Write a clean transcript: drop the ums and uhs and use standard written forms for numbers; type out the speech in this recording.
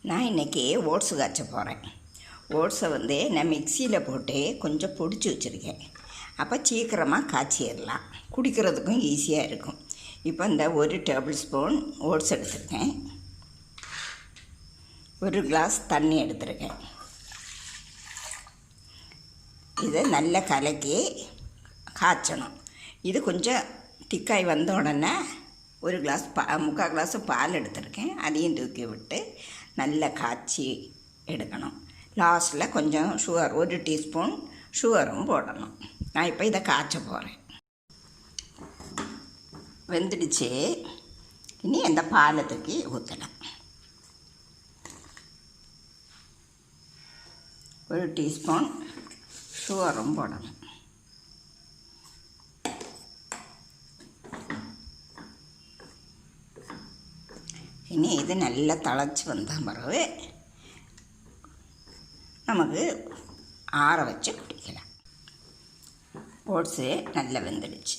நான் இன்றைக்கி ஓட்ஸு காய்ச்ச போகிறேன். ஓட்ஸை நான் மிக்சியில் போட்டு கொஞ்சம் பொடிச்சு வச்சுருக்கேன். அப்போ சீக்கிரமாக காய்ச்சிடலாம், குடிக்கிறதுக்கும் ஈஸியாக இருக்கும். இப்போ இந்த 1 டேபிள் ஸ்பூன் ஓட்ஸ் எடுத்துருக்கேன், 1 கிளாஸ் தண்ணி எடுத்துருக்கேன். இதை நல்லா கலக்கி காய்ச்சணும். இது கொஞ்சம் திக்காய் வந்த உடனே 1 கிளாஸ் 3/4 கிளாஸ் பால் எடுத்துருக்கேன், அதையும் தூக்கி விட்டு நல்லா காய்ச்சி எடுக்கணும். லாஸ்ட்டில் கொஞ்சம் சுகர், 1 டீஸ்பூன் சுகரும் போடணும். நான் இப்போ இதை காய்ச்ச போகிறேன். வெந்துடுச்சு. இனி அந்த பாலை தூக்கி ஊற்றலாம். 1 டீஸ்பூன் சுகரும் போடணும். இனி இது நல்லா திளைச்சி வந்த பிறகு நமக்கு ஆற வச்சு குடிக்கலாம். ஓட்ஸு நல்லா வெந்துடுச்சு.